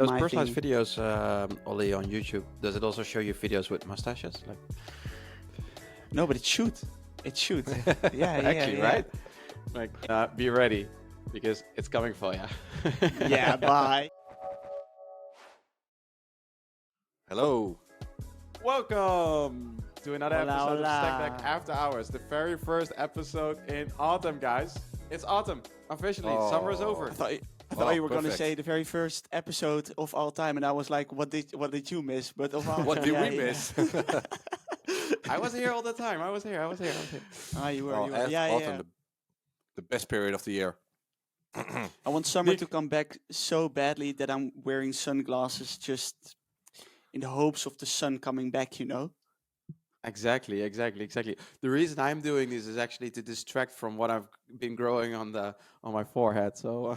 Those my personalized thing. videos, Ollie, on YouTube, does it also show you videos with mustaches? Like, No, but it should. It should. Yeah, actually, yeah. right? Like, be ready because it's coming for you. Yeah, bye. Hello. Welcome to another Hola, episode of hola. Stackdeck After Hours, the very first episode in autumn, guys. It's autumn officially. Summer is over. I thought you were going to perfect. say the very first episode of all time, and I was like, what did you miss? But of all What time, did yeah, we yeah. miss? I was here all the time. I was here. Ah, you were. Well, as Yeah, autumn, yeah. the best period of the year. I want summer Nick. to come back so badly that I'm wearing sunglasses just in the hopes of the sun coming back, you know? Exactly. The reason I'm doing this is actually to distract from what I've been growing on my forehead. So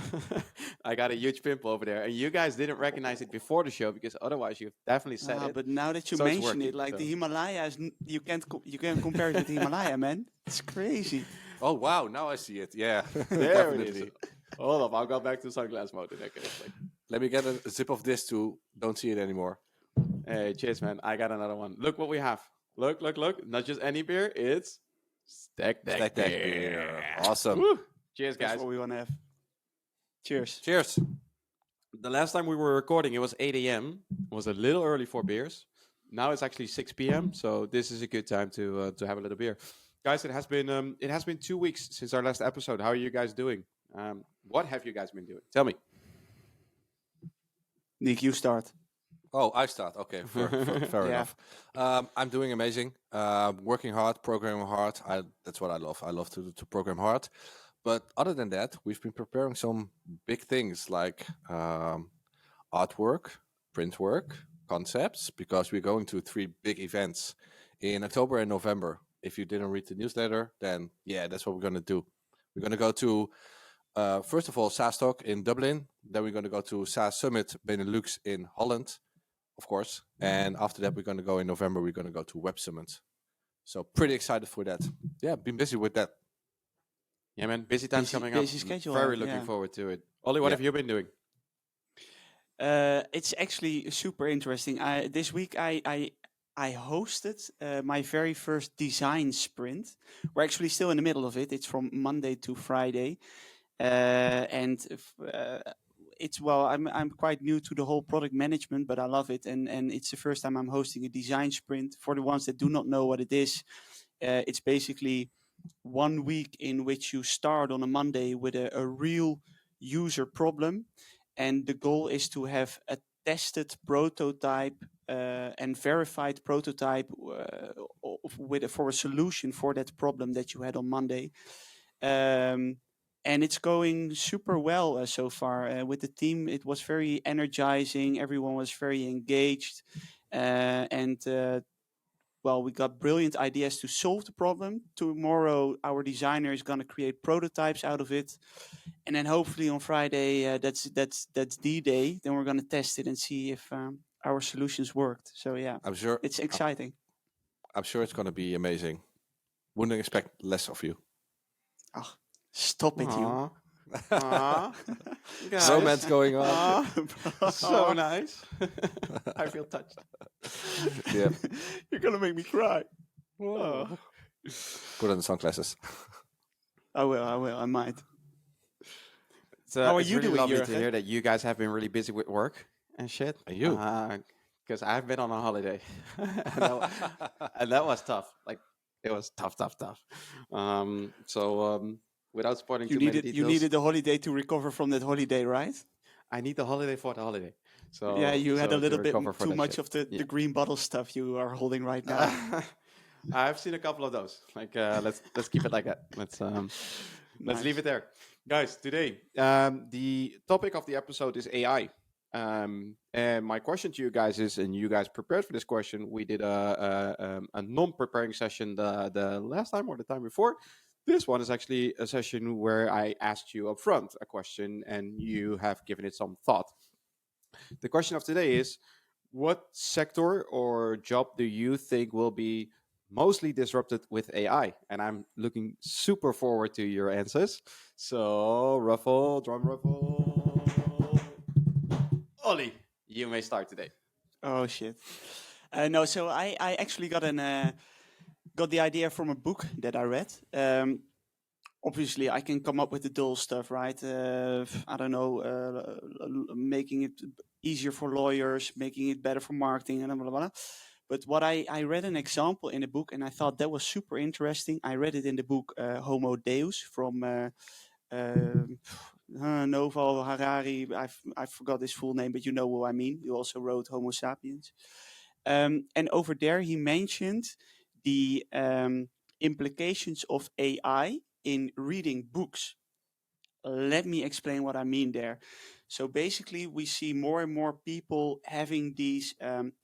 I got a huge pimple over there, and you guys didn't recognize it before the show because otherwise you've definitely said it. But now that you So it's mention it, working, like the so. Himalayas, you can't compare it with the Himalaya, man. It's crazy. Oh wow! Now I see it. Yeah, There it definitely. is. Hold up, I'll go back to sunglass mode in that case. Like, Let me get a zip of this to don't see it anymore. hey, cheers, man! I got another one. Look what we have. Look! Not just any beer. It's Stackdeck Stackdeck beer. Awesome. Woo. Cheers, That's guys. what we want to have. Cheers. Cheers. The last time we were recording, it was 8 a.m. It was a little early for beers. Now it's actually 6 p.m. So this is a good time to have a little beer, guys. It has been 2 weeks since our last episode. How are you guys doing? What have you guys been doing? Tell me. Nick, you start. Oh, I start. Okay, fair Yeah. enough. I'm doing amazing. Working hard, programming hard. That's what I love. I love to program hard. But other than that, we've been preparing some big things like artwork, print work, concepts, because we're going to 3 big events in October and November. If you didn't read the newsletter, then yeah, that's what we're going to do. We're going to go to, first of all, SaaS Talk in Dublin. Then we're going to go to SaaS Summit Benelux in Holland, of course. And after that, we're going to go in November, we're going to go to Web Summit. So pretty excited for that. Yeah, been busy with that. Yeah, man. Busy times coming up. busy schedule, Very looking yeah. forward to it. Ollie, what Yeah. have you been doing? It's actually super interesting. This week I hosted my very first design sprint. We're actually still in the middle of it. It's from Monday to Friday, I'm quite new to the whole product management, but I love it, and it's the first time I'm hosting a design sprint. For the ones that do not know what it is, it's basically 1 week in which you start on a Monday with a real user problem. And the goal is to have a tested prototype and verified prototype for a solution for that problem that you had on Monday. And it's going super well so far. With the team, it was very energizing. Everyone was very engaged. We got brilliant ideas to solve the problem. Tomorrow, our designer is going to create prototypes out of it. And then hopefully on Friday, that's D-Day. Then we're going to test it and see if our solutions worked. So yeah, I'm sure it's exciting. I'm sure it's going to be amazing. Wouldn't expect less of you. Oh, stop it, you. Aw. Aw. Guys. Romance going on. Aw. So nice. I feel touched. Yeah. You're going to make me cry. Put on the sunglasses. I will. I might. How are it's you really doing, lovely to Jurgen? hear that you guys have been really busy with work and shit. And you? Because I've been on a holiday. and that was tough. Like, it was tough. Without spoiling too many details, You needed a holiday to recover from that holiday, right? I need the holiday for the holiday. So Yeah, you had a to little bit recover for too that much shit. of the Yeah. green bottle stuff you are holding right now. I've seen a couple of those. Like, let's keep it like that. Let's Nice. leave it there, guys. Today, the topic of the episode is AI. And my question to you guys is, and you guys prepared for this question. We did a non-preparing session the last time or the time before. This one is actually a session where I asked you up front a question, and you have given it some thought. The question of today is, what sector or job do you think will be mostly disrupted with AI? And I'm looking super forward to your answers. So, drum ruffle. Ollie, You may start today. Oh shit. No, so I actually got the idea from a book that I read. Obviously, I can come up with the dull stuff, right? I don't know, making it easier for lawyers, making it better for marketing, and blah, blah, blah. But what I read an example in a book, and I thought that was super interesting. I read it in the book Homo Deus from Noval Harari. I forgot his full name, but you know who I mean. He also wrote Homo Sapiens. And over there, he mentioned the implications of AI in reading books. Let me explain what I mean there. So basically, we see more and more people having these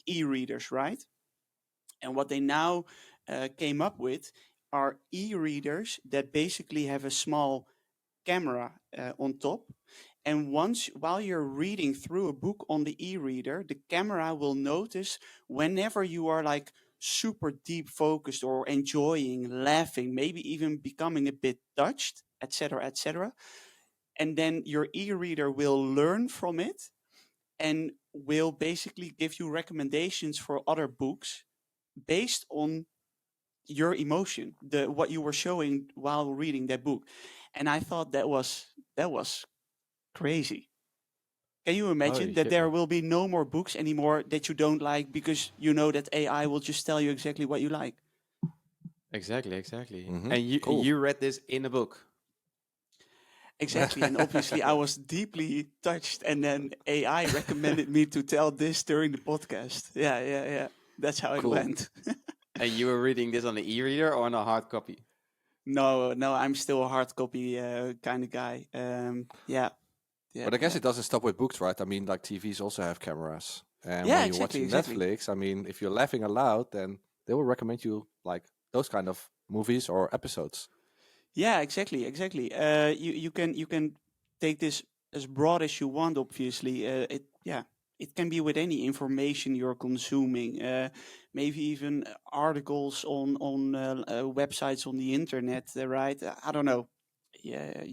e-readers, right? And what they now came up with are e-readers that basically have a small camera on top. And while you're reading through a book on the e-reader, the camera will notice whenever you are like super deep focused or enjoying, laughing, maybe even becoming a bit touched, etc., etc. And then your e-reader will learn from it and will basically give you recommendations for other books based on your emotion, the what you were showing while reading that book. And I thought that was crazy. Can you imagine Holy that shit, there man. will be no more books anymore that you don't like because you know that AI will just tell you exactly what you like? Exactly. Mhm. And you Cool. you read this in a book. Exactly. And obviously I was deeply touched and then AI recommended me to tell this during the podcast. Yeah. That's how it Cool. went. And you were reading this on the e-reader or on a hard copy? No, I'm still a hard copy kind of guy. Yeah. But I guess it doesn't stop with books, right? I mean, like TVs also have cameras. And Yeah, when you're exactly, watching exactly. Netflix, I mean, if you're laughing aloud, then they will recommend you like those kind of movies or episodes. Yeah, exactly. You can take this as broad as you want. Obviously, it can be with any information you're consuming. Maybe even articles on websites on the internet. Right? I don't know. Yeah.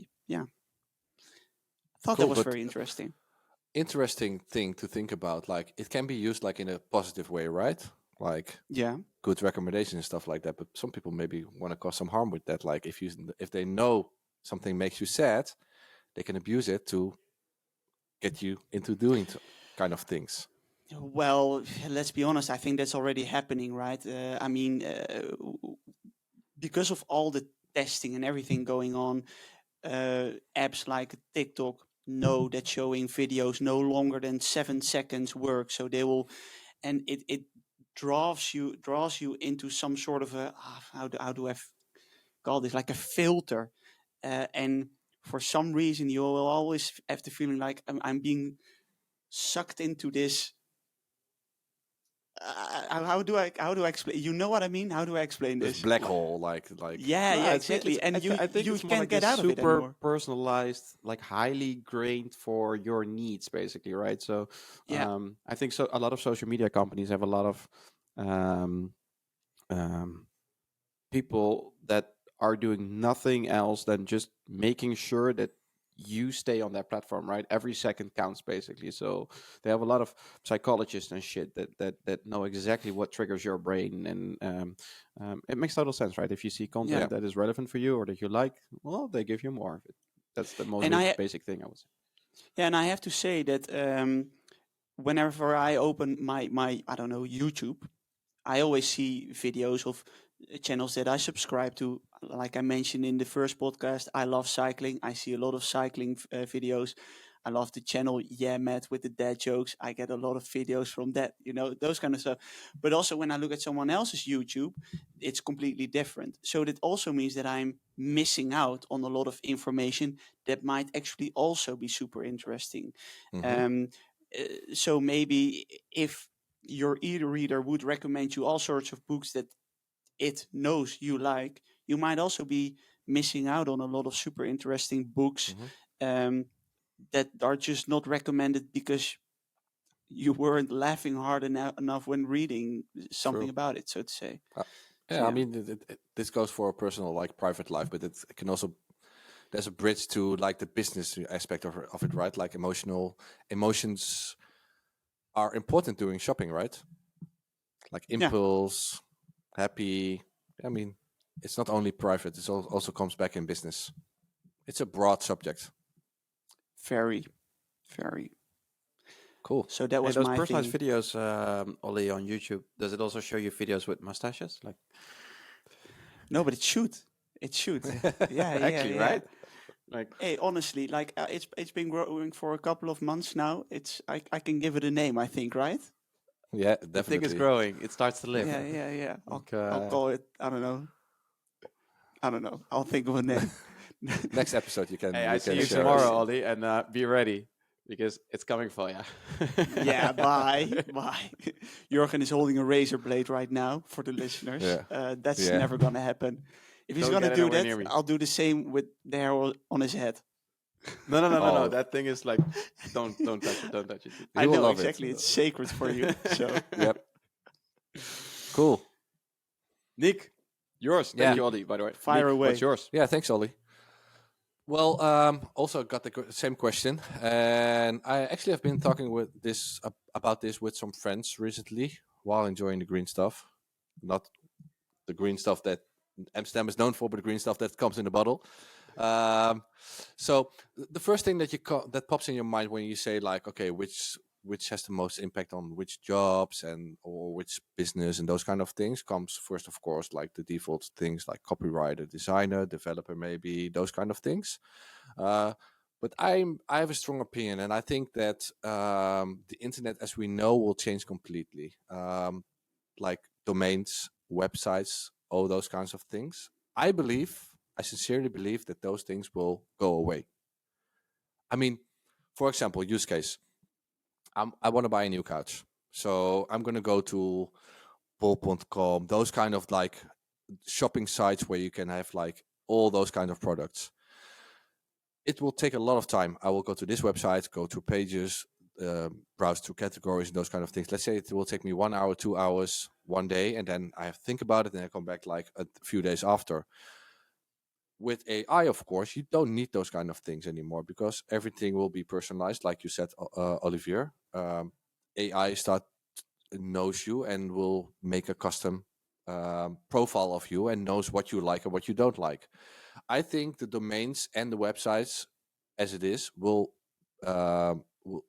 I thought that Cool, was but very interesting. interesting thing to think about. Like it can be used like in a positive way, right? Like Yeah. good recommendations and stuff like that. But some people maybe want to cause some harm with that. Like if they know something makes you sad, they can abuse it to get you into doing kind of things. Well, let's be honest. I think that's already happening, right? I mean, because of all the testing and everything going on, apps like TikTok know that showing videos no longer than 7 seconds work. So they will, and it draws you into some sort of a how do I call this, like a filter, and for some reason you will always have the feeling like I'm being sucked into this. How do I explain? You know what I mean? How do I explain This this? black hole, like Yeah, No, exactly. And I think you it's more can't like a get out of it super anymore. personalized, like highly grained for your needs, basically, right? So, Yeah. I think so. A lot of social media companies have a lot of um, um, people that are doing nothing else than just making sure that you stay on that platform, right? Every second counts, basically. So they have a lot of psychologists and shit that know exactly what triggers your brain, and it makes total sense, right? If you see Yeah. yeah. content that is relevant for you or that you like, well, they give you more of it. That's the most And I basic thing, I would say. Yeah, and I have to say that whenever I open my I don't know, YouTube, I always see videos of channels that I subscribe to. Like I mentioned in the first podcast, I love cycling. I see a lot of cycling videos. I love the channel Yeah Matt with the dad jokes. I get a lot of videos from that, those kind of stuff. But also when I look at someone else's YouTube, it's completely different. So that also means that I'm missing out on a lot of information that might actually also be super interesting. Hmm. Um, so maybe if your e-reader would recommend you all sorts of books that it knows you like, you might also be missing out on a lot of super interesting books Hmm. um, that are just not recommended because you weren't laughing hard enough when reading something True. about it, so to say. Uh, So yeah, I yeah, mean, this goes for a personal, like private life, but it can also there's a bridge to like the business aspect of it, right? Like emotions are important during shopping, right? Like impulse, happy. I mean, it's not only private; it also comes back in business. It's a broad subject. Very, very. Cool. So that Hey, was those my personalized thing. videos, Ollie, on YouTube, does it also show you videos with mustaches? Like, No, but it should. It should. Yeah, actually, yeah. right? Like, Hey, honestly, like it's been growing for a couple of months now. I can give it a name, I think, right? Yeah, the thing is definitely. growing. It starts to live. Yeah. Like, I'll call it. I don't know. I'll think of a name. Next episode, you can. hey, you I can see you share tomorrow, us. Ollie, and be ready because it's coming for you. Yeah, bye. Jurgen is holding a razor blade right now for the listeners. Yeah. That's Yeah. never gonna happen. If he's Don't gonna get do anywhere that, near me. I'll do the same with the hair on his head. No. Oh. That thing is like, don't touch it. Don't touch it. He I will know love exactly. it. It's sacred for you. So Yep. Cool. Nick, yours. Yeah. Thank you, Ollie. By the way, Fire Nick, away. what's yours? Yeah. Thanks, Ollie. Well, also got the same question, and I actually have been talking about this with some friends recently while enjoying the green stuff, not the green stuff that Amsterdam is known for, but the green stuff that comes in a bottle. So the first thing that that pops in your mind when you say like, okay, which has the most impact on which jobs and or which business and those kind of things comes first, of course, like the default things like copywriter, designer, developer, maybe those kind of things. But I have a strong opinion, and I think that the internet as we know will change completely. Like domains, websites, all those kinds of things. I sincerely believe that those things will go away. I mean, for example, use case. I want to buy a new couch. So I'm going to go to bol.com, those kind of like shopping sites where you can have like all those kind of products. It will take a lot of time. I will go to this website, go to pages, browse through categories and those kind of things. Let's say it will take me 1 hour, 2 hours, one day, and then I think about it and I come back like a few days after. With AI, of course, you don't need those kind of things anymore because everything will be personalized, like you said, Olivier. AI knows you and will make a custom profile of you and knows what you like and what you don't like. I think the domains and the websites, as it is, will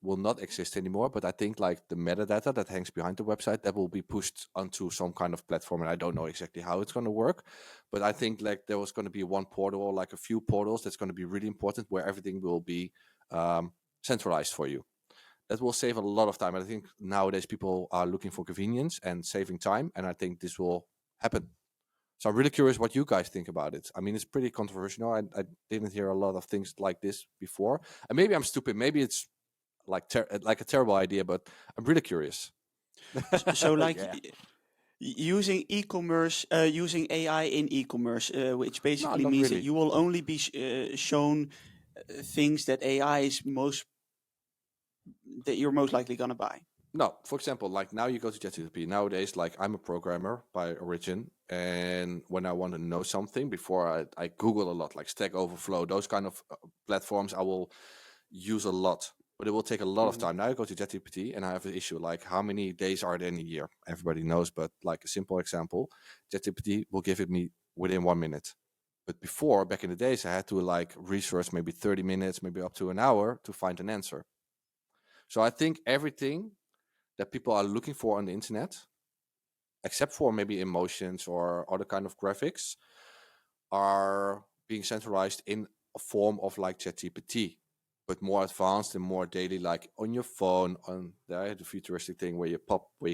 not exist anymore. But I think like the metadata that hangs behind the website that will be pushed onto some kind of platform, and I don't know exactly how it's going to work. But I think like there was going to be one portal or like a few portals that's going to be really important where everything will be centralized for you. That will save a lot of time. And I think nowadays people are looking for convenience and saving time, and I think this will happen. So I'm really curious what you guys think about it. I mean, it's pretty controversial. I didn't hear a lot of things like this before, and maybe I'm stupid. Maybe it's like like a terrible idea, but I'm really curious. So like Yeah. using e-commerce, using AI in e-commerce, which No, basically not means that really. you will only be shown things that AI is that you're most likely gonna buy. No, for example, like now you go to ChatGPT. Nowadays, like I'm a programmer by origin, and when I want to know something, before I Google a lot, like Stack Overflow, those kind of platforms, I will use a lot. But it will take a lot of Mhm. time. Now I go to ChatGPT and I have an issue like how many days are there in a year? Everybody knows, but like a simple example, ChatGPT will give it me within 1 minute. But before, back in the days, I had to like research maybe 30 minutes, maybe up to an hour to find an answer. So I think everything that people are looking for on the internet, except for maybe emotions or other kind of graphics, are being centralized in a form of like ChatGPT, but more advanced and more daily, like on your phone, on the futuristic thing where you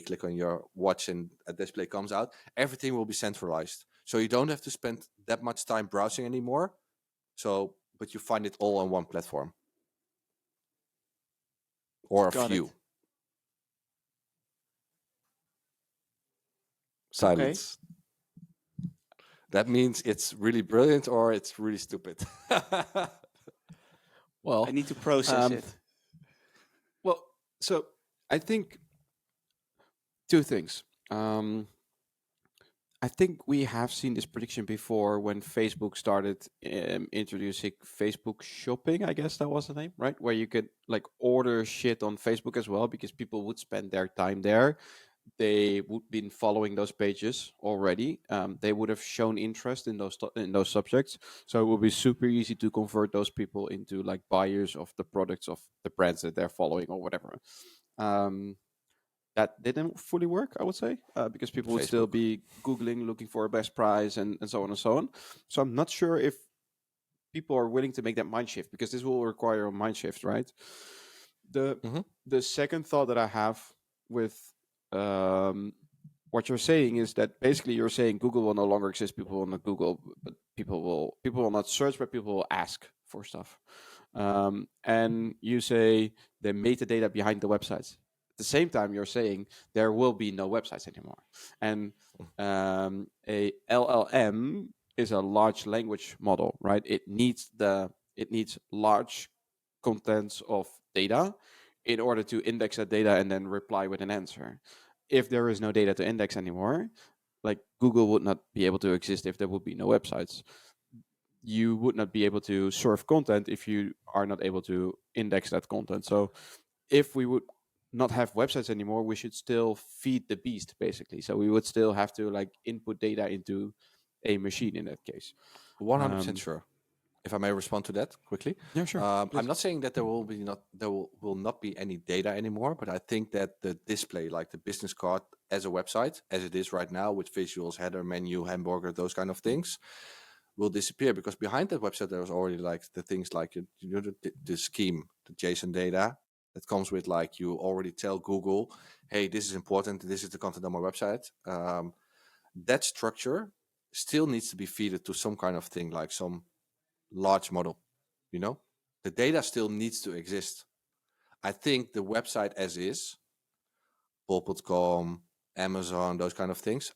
click on your watch and a display comes out. Everything will be centralized, so you don't have to spend that much time browsing anymore. So, but you find it all on one platform or a Got few. it. Silence. That means it's really brilliant or it's really stupid. Well, I need to process it. well, so I think two things. I think we have seen this prediction before when Facebook started introducing Facebook shopping. I guess that was the name, right? Where you could like order shit on Facebook as well because people would spend their time there. They would been following those pages already. They would have shown interest in those subjects, so it would be super easy to convert those people into like buyers of the products of the brands that they're following or whatever. Um, that didn't fully work, I would say, because people would still Facebook. be Googling, looking for a best price and so on and so on. So I'm not sure if people are willing to make that mind shift because this will require a mind shift, right? The Mm-hmm. the second thought that I have with um, what you're saying is that basically you're saying Google will no longer exist. People will not Google, but people will not search, but people will ask for stuff. And you say the metadata behind the websites. At the same time, you're saying there will be no websites anymore. And a LLM is a large language model, right? It needs large contents of data in order to index that data and then reply with an answer. If there is no data to index anymore, like Google would not be able to exist if there would be no websites. You would not be able to serve content if you are not able to index that content. So if we would not have websites anymore, we should still feed the beast basically. So we would still have to like input data into a machine in that case. 100% sure. If I may respond to that quickly, Yeah, sure. I'm not saying that there will not be any data anymore, but I think that the display, like the business card as a website, as it is right now with visuals, header, menu, hamburger, those kind of things, will disappear because behind that website there was already like the things like the scheme, the JSON data that comes with like you already tell Google, hey, this is important, this is the content on my website. That structure still needs to be fed to some kind of thing like some large model, you know, the data still needs to exist. I think the website as is, bol.com, Amazon, those kind of things,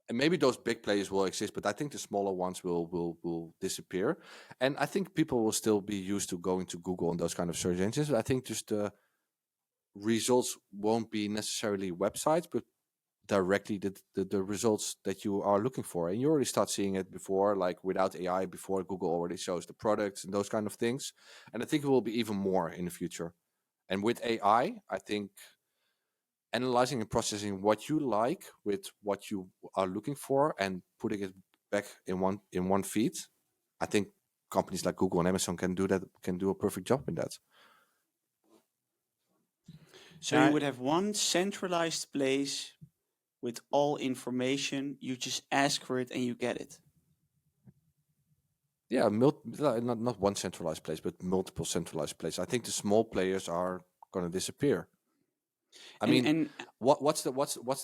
and maybe those big players will exist, but I think the smaller ones will disappear. And I think people will still be used to going to Google and those kind of search engines. But I think just the results won't be necessarily websites, but directly the results that you are looking for. And you already start seeing it before, like without AI, before Google already shows the products and those kind of things. And I think it will be even more in the future. And with AI, I think analyzing and processing what you like with what you are looking for and putting it back in one feed, I think companies like Google and Amazon can do that, can do a perfect job in that. So you would have one centralized place with all information. You just ask for it and you get it. Yeah, not one centralized place, but multiple centralized places. I think the small players are going to disappear. I And- mean, and- what's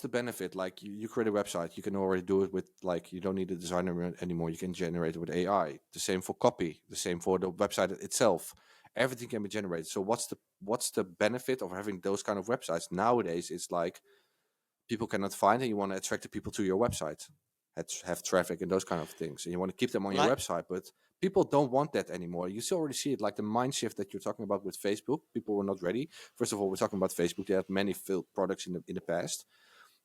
the benefit? Like you create a website, you can already do it with like you don't need a designer anymore. You can generate it with AI. The same for copy. The same for the website itself. Everything can be generated. So what's the benefit of having those kind of websites nowadays? It's like people cannot find, and you want to attract the people to your website, have traffic and those kind of things, and you want to keep them on your Like- website. But people don't want that anymore. You still already see it, like the mind shift that you're talking about with Facebook. People were not ready. First of all, we're talking about Facebook. They have many failed products in the past,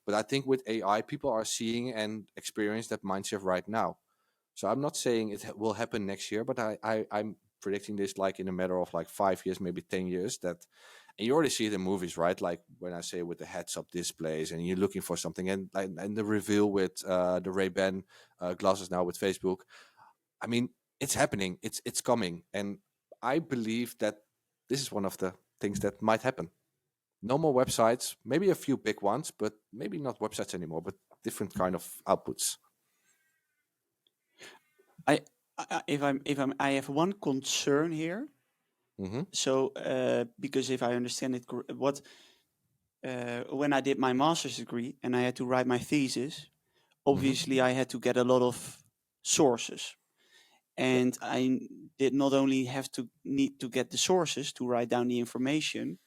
but I think with AI, people are seeing and experience that mind shift right now. So I'm not saying it will happen next year, but I'm predicting this like in a matter of like 5 years, maybe 10 years. That, and you already see it in movies, right? Like when I say with the heads-up displays, and you're looking for something, and the reveal with the Ray-Ban glasses now with Facebook. I mean, it's happening. It's coming, and I believe that this is one of the things that might happen. No more websites, maybe a few big ones, but maybe not websites anymore, but different kind of outputs. I have one concern here. Mm-hmm. So because if I understand it, when I did my master's degree and I had to write my thesis, obviously I had to get a lot of sources, and I did not only have to need to get the sources to write down the information,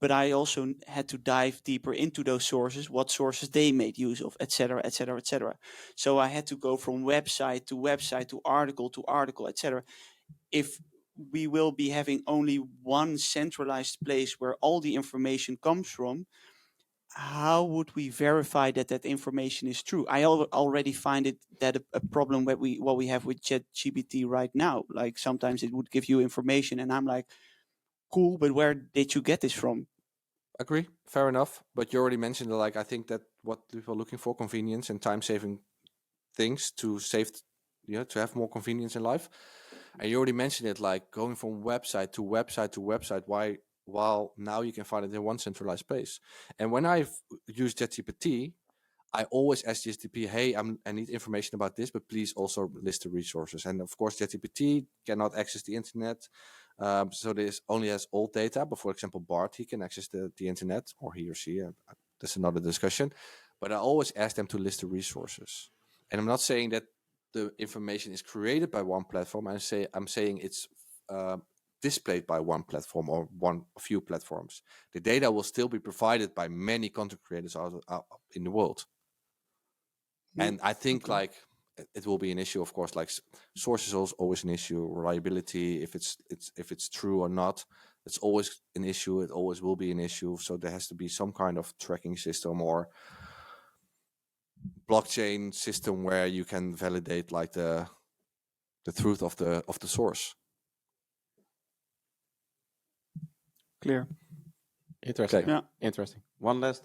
but I also had to dive deeper into those sources, what sources they made use of, etc., etc., etc. So I had to go from website to article, etc. If we will be having only one centralized place where all the information comes from, how would we verify that that information is true? I already find it that a problem what we have with ChatGPT right now. Like sometimes it would give you information, and I'm like, cool, but where did you get this from? Agree, fair enough. But you already mentioned like I think that what people are looking for, convenience and time saving things to save, to have more convenience in life. And you already mentioned it, like going from website to website to website. Why? While now you can find it in one centralized place. And when I've used ChatGPT, I always ask ChatGPT, "Hey, I need information about this, but please also list the resources." And of course, ChatGPT cannot access the internet, so this only has old data. But for example, Bart, he can access the internet, or he or she. That's another discussion. But I always ask them to list the resources. And I'm not saying that the information is created by one platform. I'm saying it's uh, displayed by one platform or a few platforms. The data will still be provided by many content creators out in the world. And I think Okay. like it will be an issue, of course. Like source is always an issue. Reliability, if it's true or not, it's always an issue. It always will be an issue. So there has to be some kind of tracking system or blockchain system where you can validate like the truth of the source. Clear. Interesting. Okay. Yeah. Interesting. One last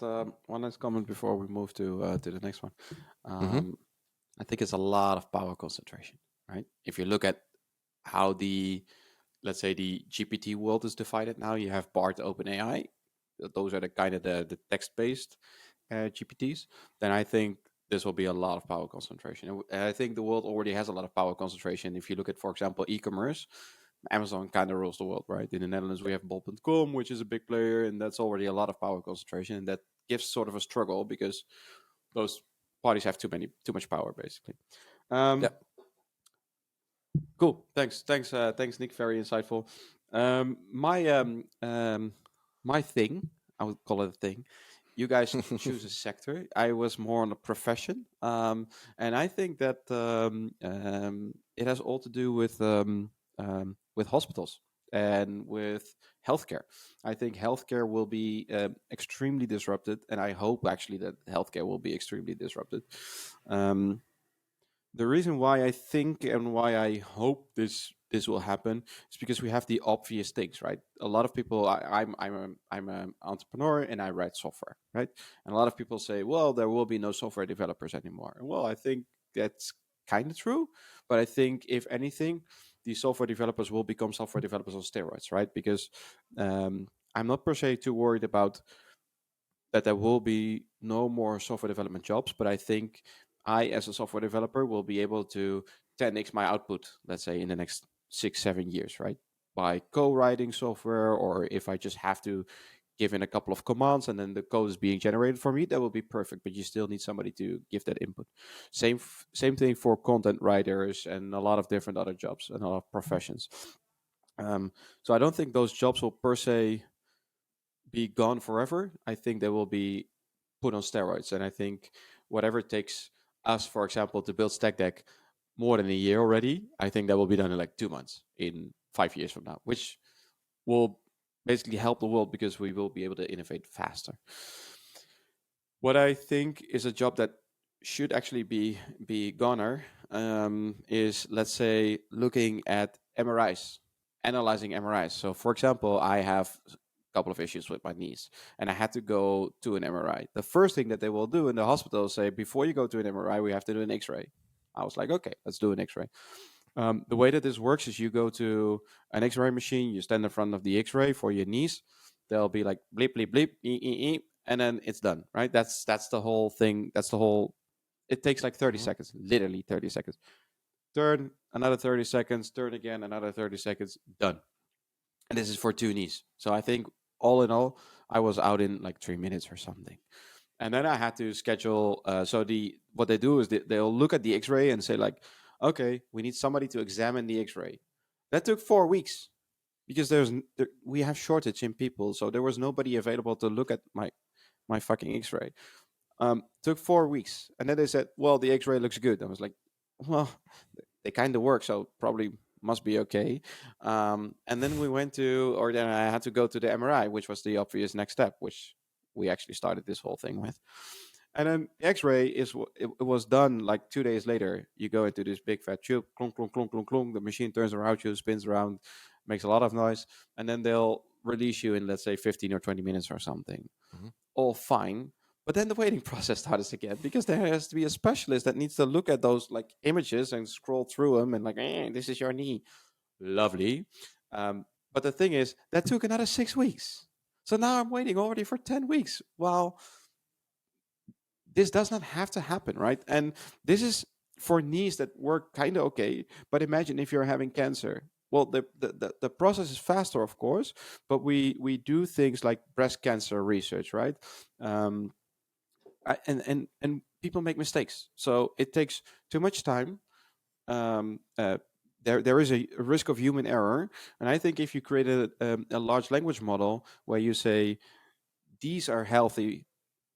comment before we move to the next one. Mm-hmm. I think it's a lot of power concentration, right? If you look at how let's say the GPT world is divided now, you have Bard, OpenAI. Those are the kind of the text-based GPTs. Then I think this will be a lot of power concentration. And I think the world already has a lot of power concentration. If you look at, for example, e-commerce, Amazon kind of rules the world, right? In the Netherlands, we have bol.com, which is a big player, and that's already a lot of power concentration. And that gives sort of a struggle because those parties have too much power, basically. Yeah. Cool. Thanks, Nick. Very insightful. My thing, I would call it a thing. You guys choose a sector. I was more on a profession, and I think that it has all to do with hospitals and with healthcare. I think healthcare will be extremely disrupted, and I hope actually that healthcare will be extremely disrupted. Um, the reason why I think and why I hope this will happen is because we have the obvious things, right? A lot of people, I'm an entrepreneur and I write software, right? And a lot of people say, well, there will be no software developers anymore. And well, I think that's kind of true, but I think if anything, the software developers will become software developers on steroids, right? Because I'm not per se too worried about that there will be no more software development jobs, but I think I, as a software developer, will be able to 10x my output, let's say, in the next 6, 7 years, right? By co-writing software, or if I just have to give in a couple of commands and then the code is being generated for me, that will be perfect. But you still need somebody to give that input. Same thing for content writers and a lot of different other jobs and a lot of professions. So I don't think those jobs will per se be gone forever. I think they will be put on steroids. And I think whatever it takes us, for example, to build Stackdeck more than a year already, I think that will be done in like 2 months in 5 years from now, which will basically help the world because we will be able to innovate faster. What I think is a job that should actually be goner is, let's say, looking at MRIs, analyzing MRIs. So, for example, I have a couple of issues with my knees, and I had to go to an MRI. The first thing that they will do in the hospital is say, before you go to an MRI, we have to do an X-ray. I was like, okay, let's do an X-ray. The way that this works is you go to an X-ray machine, you stand in front of the X-ray for your knees. They'll be like bleep bleep bleep, and then it's done, right? That's the whole thing. That's the whole. It takes like 30 Mm-hmm. seconds, literally 30 seconds. Turn another 30 seconds, turn again another 30 seconds, done. And this is for 2 knees. So I think all in all, I was out in like 3 minutes or something. And then I had to schedule. So what they do is they'll look at the X-ray and say like, okay, we need somebody to examine the X-ray. That took 4 weeks because we have shortage in people, so there was nobody available to look at my fucking X-ray. Took 4 weeks, and then they said, well, the X-ray looks good. I was like, well, they kind of work, so probably must be okay. And then we went to, or then I had to go to the MRI, which was the obvious next step, which we actually started this whole thing with. And then X-ray it was done like 2 days later. You go into this big fat tube, clunk, clunk, clunk, clunk, clunk. The machine turns around you, spins around, makes a lot of noise, and then they'll release you in, let's say, 15 or 20 minutes or something. Mhm. All fine. But then the waiting process starts again because there has to be a specialist that needs to look at those like images and scroll through them and like, this is your knee. Lovely. But the thing is, that took another 6 weeks. So now I'm waiting already for 10 weeks. Well, this does not have to happen, right? And this is for knees that work kind of okay. But imagine if you're having cancer. Well, the process is faster, of course, but we do things like breast cancer research, right? Um, and people make mistakes, so it takes too much time. Um, uh, there is a risk of human error, and I think if you create a large language model where you say these are healthy,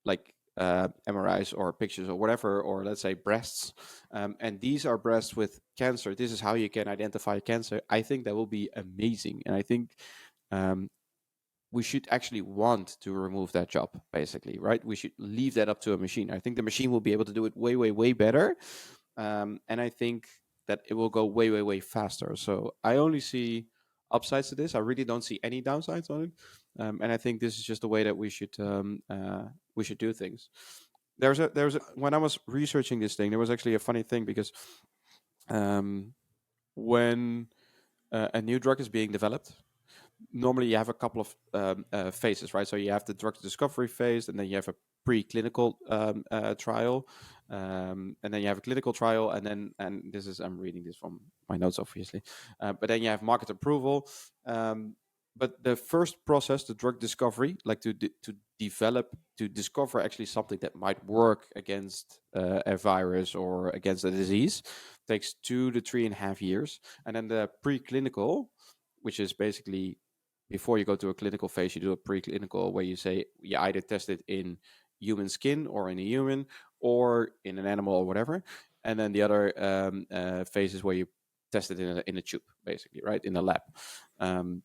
like MRIs or pictures or whatever, or let's say breasts, and these are breasts with cancer. This is how you can identify cancer. I think that will be amazing, and I think um, we should actually want to remove that job, basically, right? We should leave that up to a machine. I think the machine will be able to do it way, way, way better, and I think that it will go way, way, way faster. So I only see upsides to this. I really don't see any downsides on it, and I think this is just the way that we should do things. When I was researching this thing, there was actually a funny thing because um, when a new drug is being developed, normally you have a couple of phases, right? So you have the drug discovery phase, and then you have a preclinical trial, and then you have a clinical trial, and this is, I'm reading this from my notes, obviously, but then you have market approval. But the first process, the drug discovery, like to discover actually something that might work against a virus or against a disease, takes 2 to 3.5 years, and then the preclinical, which is basically before you go to a clinical phase, you do a preclinical where you say you either test it in human skin or in a human or in an animal or whatever. And then the other phase is where you test it in a tube, basically, right, in a lab. Um,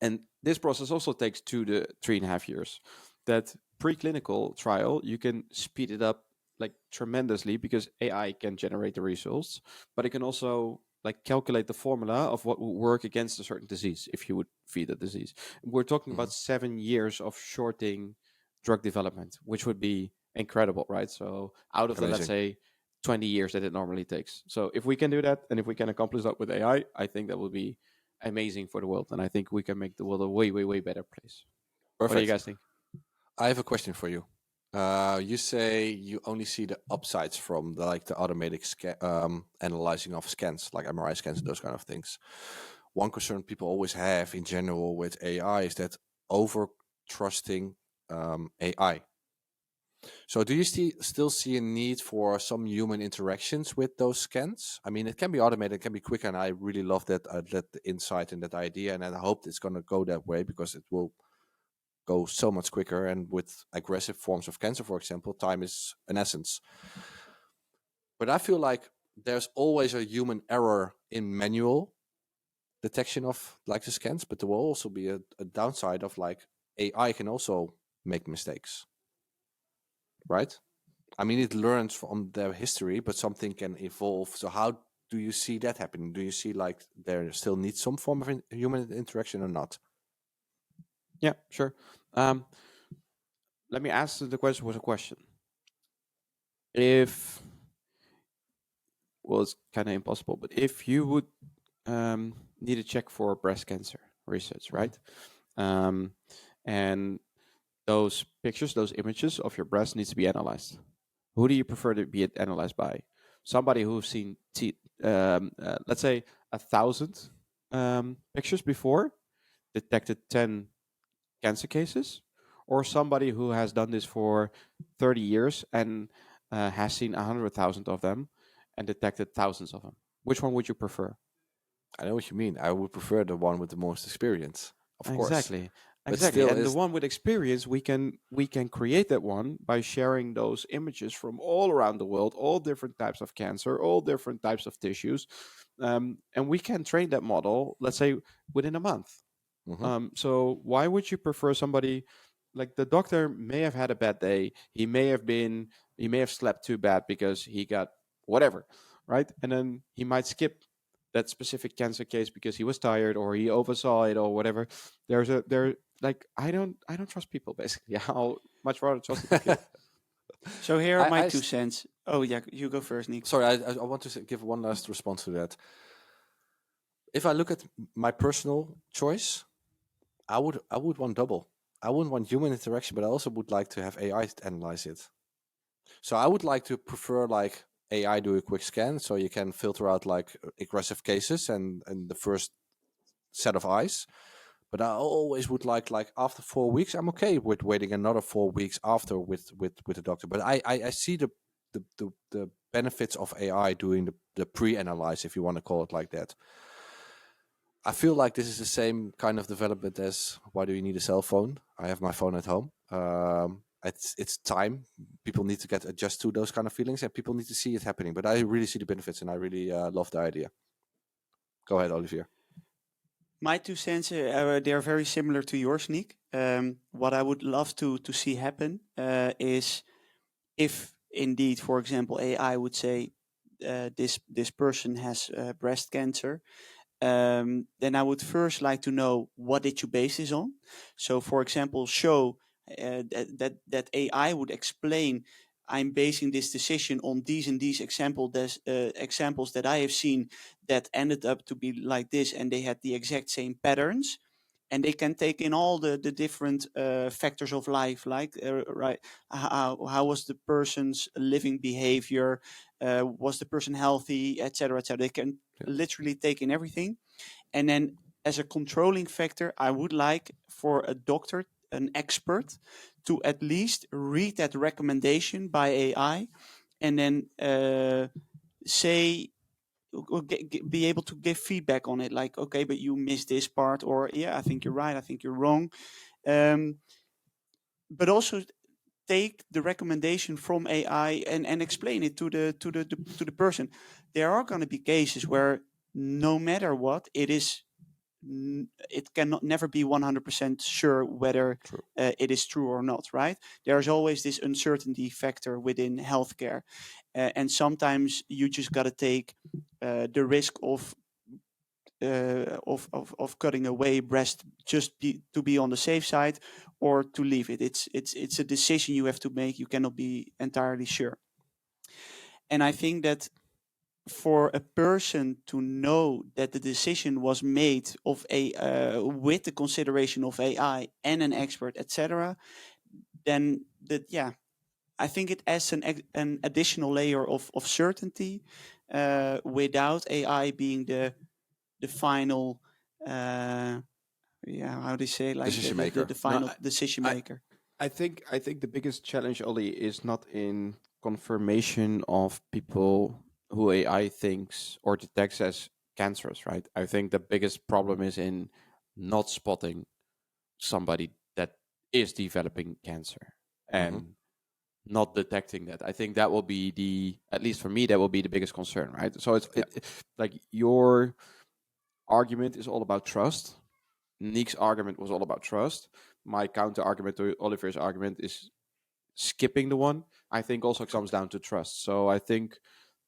and this process also takes 2 to 3.5 years. That preclinical trial, you can speed it up like tremendously because AI can generate the results, but it can also like calculate the formula of what would work against a certain disease if you would feed a disease. We're talking Mhm. about 7 years of shorting drug development, which would be incredible, right? So out of the, let's Amazing. say, 20 years that it normally takes. So if we can do that, and if we can accomplish that with AI, I think that would be amazing for the world, and I think we can make the world a way, way, way better place. What do you Perfect. guys think? I have a question for you. You say you only see the upsides from the automatic analyzing of scans, like MRI scans and those kind of things. One concern people always have in general with AI is that over trusting AI. So do you still see a need for some human interactions with those scans? I mean, it can be automated, it can be quicker, and I really love that insight and that idea, and I hope it's going to go that way because it will go so much quicker. And with aggressive forms of cancer, for example, time is an essence. But I feel like there's always a human error in manual detection of like the scans, but there will also be a downside of like AI can also make mistakes, right? I mean, it learns from their history, but something can evolve. So how do you see that happening? Do you see like there still needs some form of human interaction or not? Yeah, sure. Um, Let me ask the question with a question. If, well, it's kind of impossible, but if you would need a check for breast cancer research, Mhm. right? Um, and those pictures, those images of your breast needs to be analyzed. Who do you prefer to be analyzed by? Somebody who's seen, let's say, 1,000 pictures before, detected 10 cancer cases, or somebody who has done this for 30 years and has seen 100,000 of them and detected thousands of them? Which one would you prefer? I know what you mean. I would prefer the one with the most experience, of course. Exactly. But Exactly. still, And the is one with experience, we can create that one by sharing those images from all around the world, all different types of cancer, all different types of tissues. And we can train that model, let's say, within a month. Mhm. So why would you prefer somebody like the doctor may have had a bad day. He may have slept too bad because he got whatever, right? And then he might skip that specific cancer case because he was tired or he oversaw it or whatever. Like I don't trust people basically. I'll much rather trust a computer. So here are my I 2 cents. Oh yeah, you go first, Nick. sorry, I want to give one last response to that. If I look at my personal choice, I would want double. I wouldn't want human interaction, but I also would like to have AI analyze it. So I would like to prefer like AI do a quick scan, so you can filter out like aggressive cases and the first set of eyes. But I always would like after 4 weeks, I'm okay with waiting another 4 weeks after with the doctor. But I see the benefits of AI doing the pre-analyze, if you want to call it like that. I feel like this is the same kind of development as why do you need a cell phone? I have my phone at home. It's time. People need to get adjust to those kind of feelings, and people need to see it happening. But I really see the benefits, and I really love the idea. Go ahead, Olivier. My 2 cents, they are very similar to yours, Nick. What I would love to see happen is if indeed, for example, AI would say this person has breast cancer, then I would first like to know what did you base this on. So, for example, show that AI would explain. I'm basing this decision on these and these examples that I have seen that ended up to be like this, and they had the exact same patterns. And they can take in all the different factors of life, like right, how was the person's living behavior, was the person healthy, etc., etc. They can literally take in everything, and then as a controlling factor, I would like for a doctor, an expert, to at least read that recommendation by AI, and then say be able to give feedback on it, like, okay, but you missed this part, or yeah, I think you're right, I think you're wrong. But also take the recommendation from AI and explain it to the person. There are going to be cases where no matter what, it cannot never be 100% sure whether it is true or not, right? There's always this uncertainty factor within healthcare, and sometimes you just got to take the risk of cutting away breast just to be on the safe side, or to leave it. It's a decision you have to make. You cannot be entirely sure. And I think that for a person to know that the decision was made with the consideration of AI and an expert, etc., then I think it adds an additional layer of certainty without AI being the final how do you say, like Decision maker. the final decision maker. I think the biggest challenge, Ollie, is not in confirmation of people who AI thinks or detects as cancerous, right? I think the biggest problem is in not spotting somebody that is developing cancer and not detecting that. I think that will be at least for me, that will be the biggest concern, right? So like your argument is all about trust. Nick's argument was all about trust. My counter argument to Oliver's argument is skipping the one. I think also comes down to trust. So I think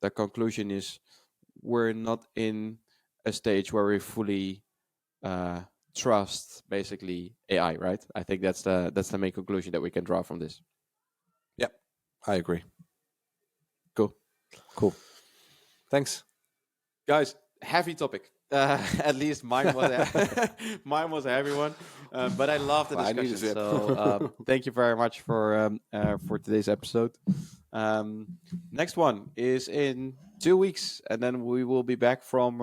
the conclusion is we're not in a stage where we fully trust basically AI, right? I think that's the main conclusion that we can draw from this. Yep, I agree. Cool. Thanks, Guys. Heavy topic. At least mine was mine was a heavy one, but I love the I need a discussion. zip. So thank you very much for today's episode. Next one is in 2 weeks, and then we will be back from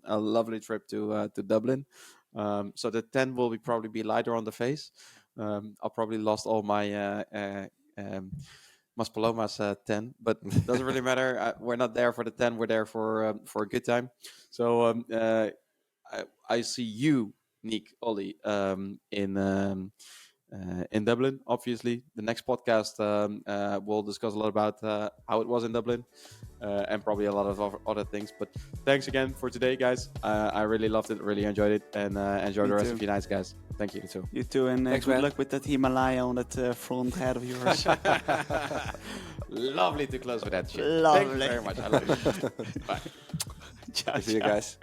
a lovely trip to Dublin. So the 10 will probably be lighter on the face. I'll probably lost all my Mas Palomas 10, but doesn't really matter. We're not there for the 10. We're there for a good time. So I see you, Nick, Ollie, in in Dublin. Obviously, the next podcast we'll discuss a lot about how it was in Dublin and probably a lot of other things. But thanks again for today, guys. I really loved it, really enjoyed it, and enjoy Me the rest too. of your nights, guys. Thank you. You too. You too, and Thanks, good man. luck with that Himalaya on that front head of yours. Lovely to close with that shit. Lovely. Thank you very much. I love you. Bye. Ciao, See you ciao. guys.